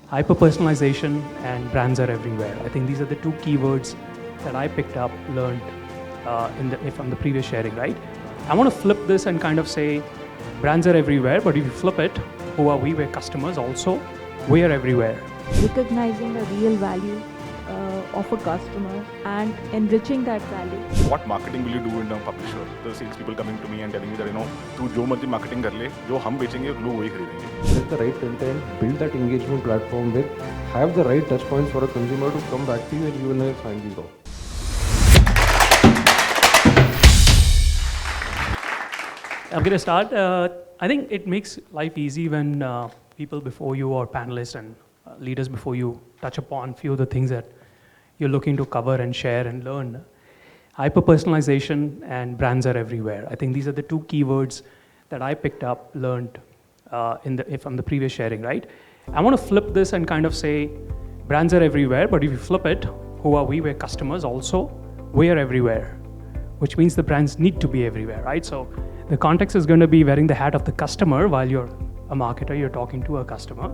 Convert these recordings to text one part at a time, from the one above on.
Hyper-personalization and brands are everywhere. I think these are the two keywords that I picked up, learned from the previous sharing, right? I want to flip this and kind of say, brands are everywhere, but if you flip it, who are we? We're customers also. We are everywhere. Recognizing the real value of a customer and enriching that value. What marketing will you do in a publisher? The sales people coming to me and telling me that, तू जो मर्जी marketing कर ले, जो हम बेचेंगे लोग वही खरीदेंगे. Set the right content, build that engagement platform with, have the right touch points for a consumer to come back to you and you will never find these out. I'm going to start. I think it makes life easy when people before you or panelists and leaders before you touch upon few of the things that you're looking to cover and share and learn. Hyper-personalization and brands are everywhere. I think these are the two keywords that I picked up, learned from the previous sharing, right? I want to flip this and kind of say, brands are everywhere, but if you flip it, who are we? We're customers also. We are everywhere, which means the brands need to be everywhere, right? So the context is going to be wearing the hat of the customer while you're a marketer, you're talking to a customer,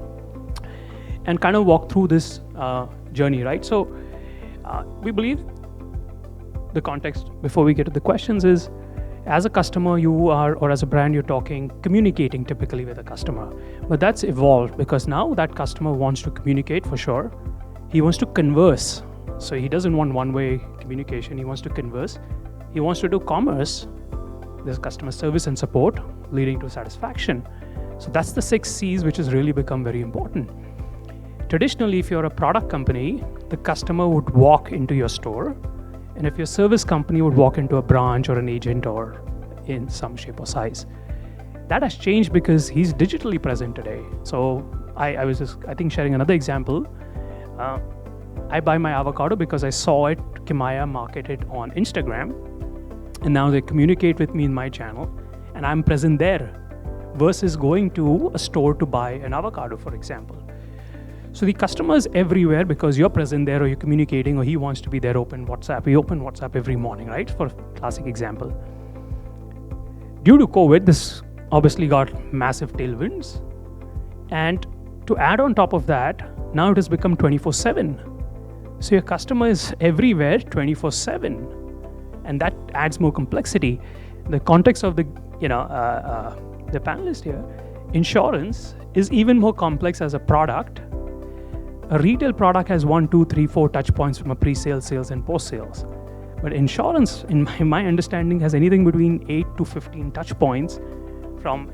and kind of walk through this journey, right? So we believe the context before we get to the questions is, as a customer you are, or as a brand you're communicating typically with a customer. But that's evolved because now that customer wants to communicate for sure. He wants to converse. So he doesn't want one-way communication, he wants to converse. He wants to do commerce. There's customer service and support leading to satisfaction. So that's the 6 C's which has really become very important. Traditionally, if you're a product company, the customer would walk into your store, and if you're a service company, would walk into a branch or an agent or in some shape or size. That has changed because he's digitally present today. So I was just, I think, sharing another example. I buy my avocado because I saw it, Kimaya marketed on Instagram, and now they communicate with me in my channel, and I'm present there, versus going to a store to buy an avocado, for example. So the customer is everywhere because you're present there, or you're communicating, or he wants to be there. Open WhatsApp. We open WhatsApp every morning, right? For a classic example. Due to COVID, this obviously got massive tailwinds. And to add on top of that, now it has become 24/7. So your customer is everywhere 24/7. And that adds more complexity. The context of the panelist here, insurance is even more complex as a product. A retail product has 1, 2, 3, 4 touch points from a pre-sale, sales, and post-sales. But insurance, in my understanding, has anything between 8 to 15 touch points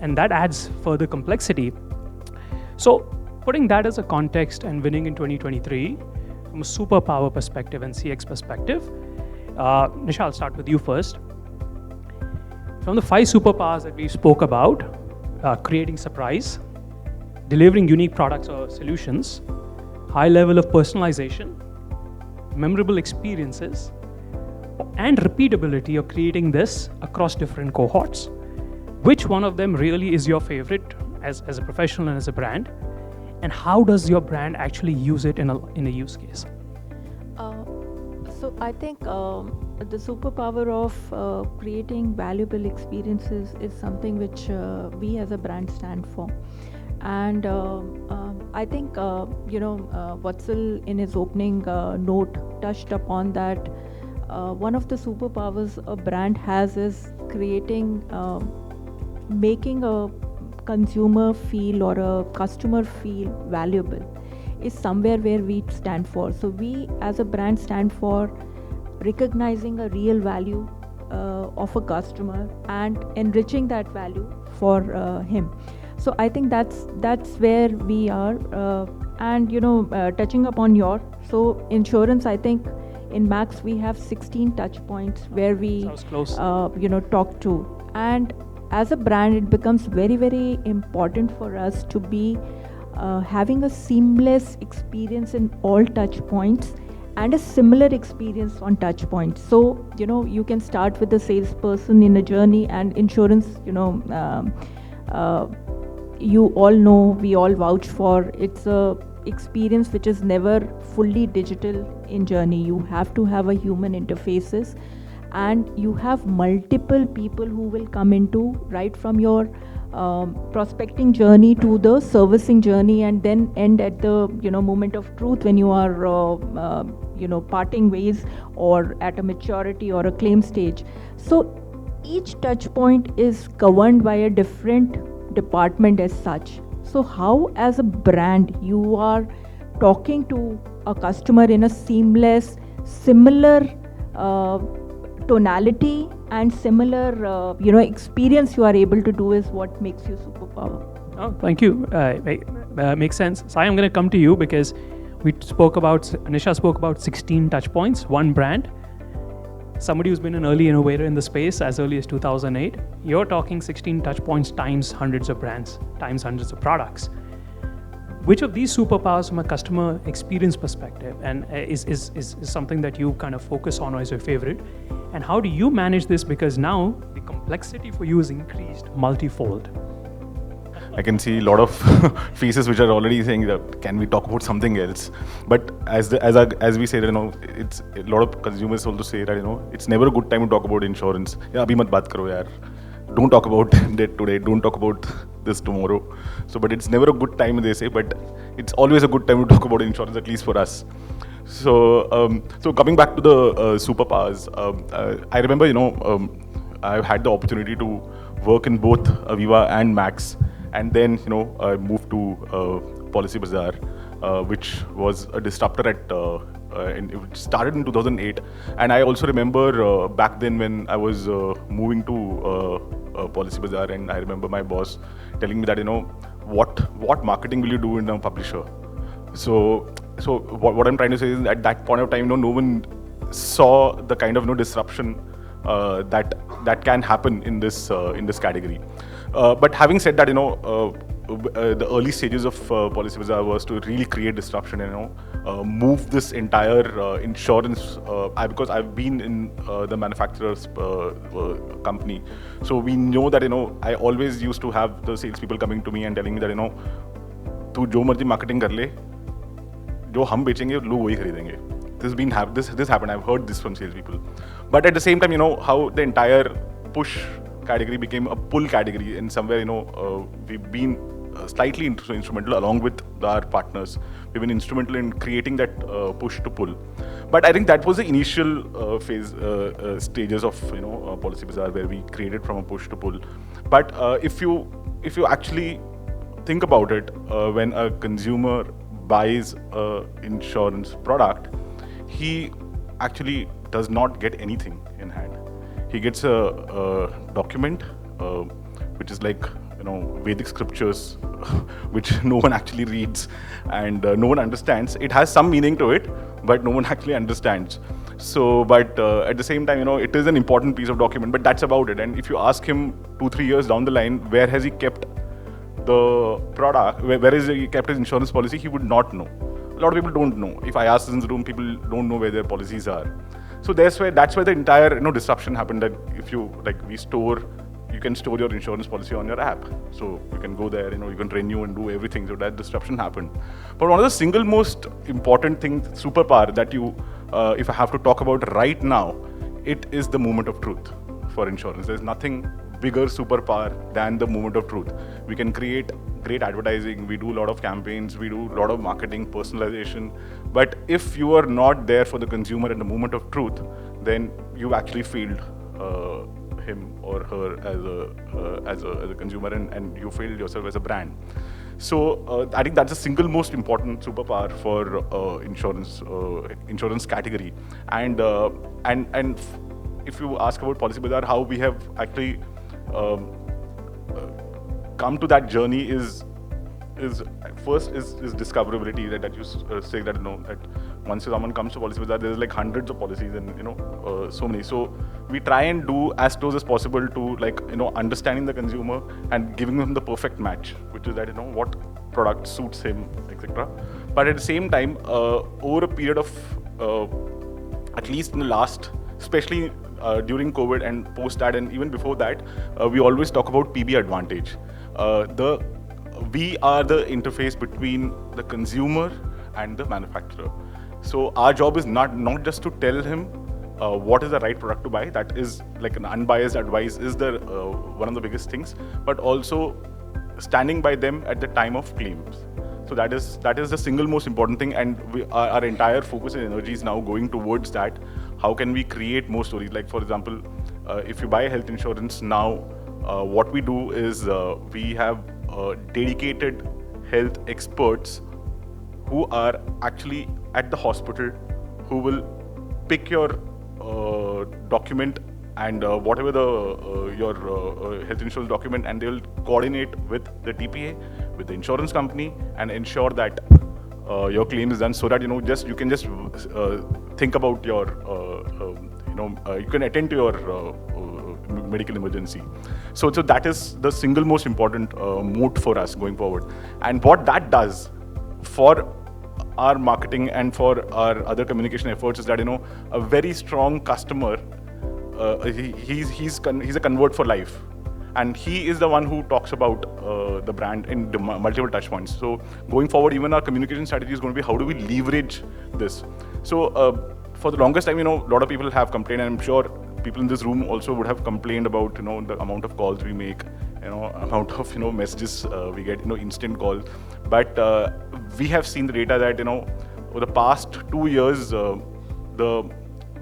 and that adds further complexity. So putting that as a context and winning in 2023 from a superpower perspective and CX perspective, Nisha, I'll start with you first. From the 5 superpowers that we spoke about, creating surprise, delivering unique products or solutions, high level of personalization, memorable experiences, and repeatability of creating this across different cohorts. Which one of them really is your favorite as a professional and as a brand? And how does your brand actually use it in a use case? So I think the superpower of creating valuable experiences is something which we as a brand stand for. And I think, Vatsal in his opening note touched upon that one of the superpowers a brand has is making a consumer feel or a customer feel valuable is somewhere where we stand for. So we as a brand stand for recognizing a real value of a customer and enriching that value for him. So I think that's where we are, touching upon so insurance, I think in Max we have 16 touch points where we talk to, and as a brand it becomes very, very important for us to be having a seamless experience in all touch points and a similar experience on touch points. So you can start with the salesperson in a journey, and insurance, you all know, we all vouch for, it's a experience which is never fully digital in journey. You have to have a human interfaces, and you have multiple people who will come into right from your prospecting journey to the servicing journey, and then end at the moment of truth when you are parting ways or at a maturity or a claim stage. So each touch point is governed by a different department as such. So how as a brand you are talking to a customer in a seamless, similar tonality and similar experience you are able to do is what makes you superpower. Oh, thank you. Makes sense. Sai, I'm going to come to you because Nisha spoke about 16 touch points, one brand. Somebody who's been an early innovator in the space as early as 2008. You're talking 16 touch points times hundreds of brands, times hundreds of products. Which of these superpowers from a customer experience perspective and is something that you kind of focus on or is your favorite? And how do you manage this? Because now the complexity for you is increased multifold. I can see a lot of faces which are already saying that can we talk about something else? But as we say, it's a lot of consumers also say that it's never a good time to talk about insurance. Yeah, abhi mat baat karo yaar. Don't talk about that today. Don't talk about this tomorrow. So, but it's never a good time, they say. But it's always a good time to talk about insurance, at least for us. So, so coming back to the superpowers, I remember, I've had the opportunity to work in both Aviva and Max, and then, I moved to Policy Bazar, which was a disruptor it started in 2008. And I also remember back then when I was moving to Policy Bazar, and I remember my boss telling me that, what marketing will you do in a publisher? So what I'm trying to say is at that point of time, no one saw the kind of disruption that can happen in this category. But having said that, the early stages of Policy Bazar was to really create disruption and move this entire insurance. Because I've been in the manufacturer's company, so we know that I always used to have the salespeople coming to me and telling me that तू जो मर्जी marketing कर ले, जो हम बेचेंगे लोग वही खरीदेंगे. This happened. I've heard this from salespeople. But at the same time, how the entire push category became a pull category, and somewhere we've been slightly instrumental along with our partners. We've been instrumental in creating that push to pull. But I think that was the initial stages of Policy Bazar, where we created from a push to pull. But if you actually think about it, when a consumer buys an insurance product, he actually does not get anything in hand. He gets a document which is like Vedic scriptures, which no one actually reads and no one understands. It has some meaning to it, but no one actually understands. So, but at the same time, it is an important piece of document, but that's about it. And if you ask him 2-3 years down the line, where has he kept the product, where has he kept his insurance policy, he would not know. A lot of people don't know. If I ask in the room, people don't know where their policies are. So that's where the entire disruption happened. That if you you can store your insurance policy on your app. So you can go there, you can renew and do everything. So that disruption happened. But one of the single most important things, superpower that if I have to talk about right now, it is the moment of truth for insurance. There's nothing bigger superpower than the moment of truth. We can create great advertising, we do a lot of campaigns, we do a lot of marketing, personalization. But if you are not there for the consumer at the moment of truth, then you actually failed him or her as a consumer, and you failed yourself as a brand. So I think that's the single most important superpower for insurance category. And if you ask about Policy Bazar, how we have actually come to that journey is first discoverability, that you say that that once someone comes to Policy Bazar, there's like hundreds of policies and so many. So we try and do as close as possible to understanding the consumer and giving him the perfect match, which is that what product suits him, etc. But at the same time, over a period of at least in the last, especially during COVID and post that, and even before that, we always talk about PB advantage. We are the interface between the consumer and the manufacturer. So our job is not just to tell him what is the right product to buy. That is like an unbiased advice is the one of the biggest things, but also standing by them at the time of claims. So that is the single most important thing, and our entire focus and energy is now going towards that. How can we create more stories? Like for example, if you buy health insurance now, what we do is we have dedicated health experts who are actually at the hospital, who will pick your document and whatever the your health insurance document, and they will coordinate with the TPA, with the insurance company, and ensure that your claim is done, so that you can just think about your you can attend to your medical emergency. So that is the single most important moat for us going forward. And what that does for our marketing and for our other communication efforts is that a very strong customer, he's a convert for life, and he is the one who talks about the brand in the multiple touch points. So going forward, even our communication strategy is going to be how do we leverage this. So for the longest time, a lot of people have complained, and I'm sure people in this room also would have complained about the amount of calls we make, amount of messages we get, instant calls. But we have seen the data that over the past 2 years, the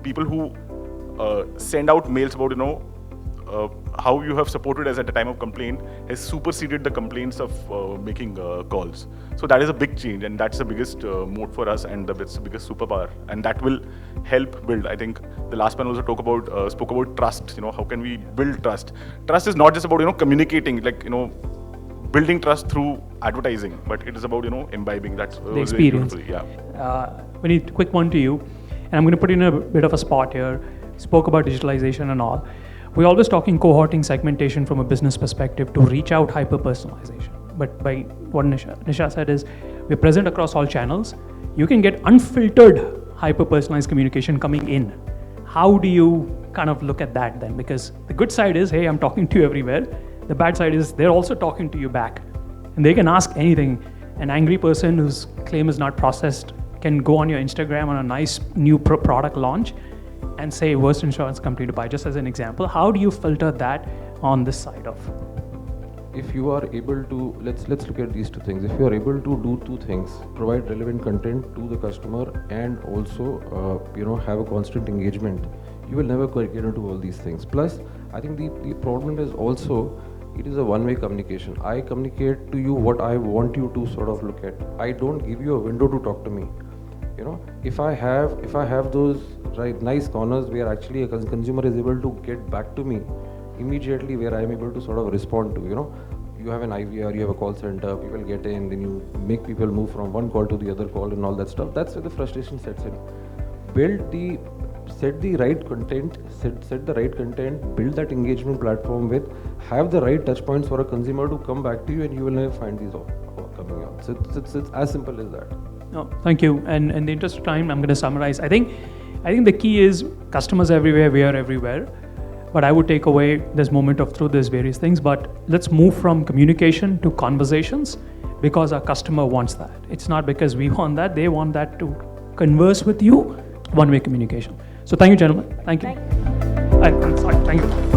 people who send out mails about how you have supported us at the time of complaint has superseded the complaints of making calls. So that is a big change, and that's the biggest moat for us, and that's the biggest superpower, and that will help build. I think the last panel also spoke about trust. How can we build trust? Trust is not just about communicating, like building trust through advertising, but it is about imbibing. That's the experience. Yeah. Vinit, quick one to you, and I'm going to put you in a bit of a spot here. Spoke about digitalization and all. We're always talking cohorting, segmentation from a business perspective to reach out hyper-personalization. But by what Nisha said is, we're present across all channels. You can get unfiltered hyper-personalized communication coming in. How do you kind of look at that then? Because the good side is, hey, I'm talking to you everywhere. The bad side is they're also talking to you back. And they can ask anything. An angry person whose claim is not processed can go on your Instagram on a nice new product launch and say worst insurance company to buy, just as an example. How do you filter that on this side of? If you are able to, let's look at these two things. If you are able to do two things, provide relevant content to the customer and also have a constant engagement, you will never get into all these things. Plus, I think the problem is also, it is a one-way communication. I communicate to you what I want you to sort of look at. I don't give you a window to talk to me. If I have those nice corners where actually a consumer is able to get back to me immediately, where I am able to sort of respond to, you have an IVR, you have a call center, people get in, then you make people move from one call to the other call and all that stuff. That's where the frustration sets in. Set the right content, set the right content, build that engagement platform have the right touch points for a consumer to come back to you, and you will never find these all coming out. So it's as simple as that. No, thank you. And in the interest of time, I'm going to summarize. I think the key is customers everywhere, we are everywhere. But I would take away this moment of truth, there's various things, but let's move from communication to conversations, because our customer wants that. It's not because we want that, they want that to converse with you, one-way communication. So thank you, gentlemen. Thank you. Thank you. I'm sorry, thank you.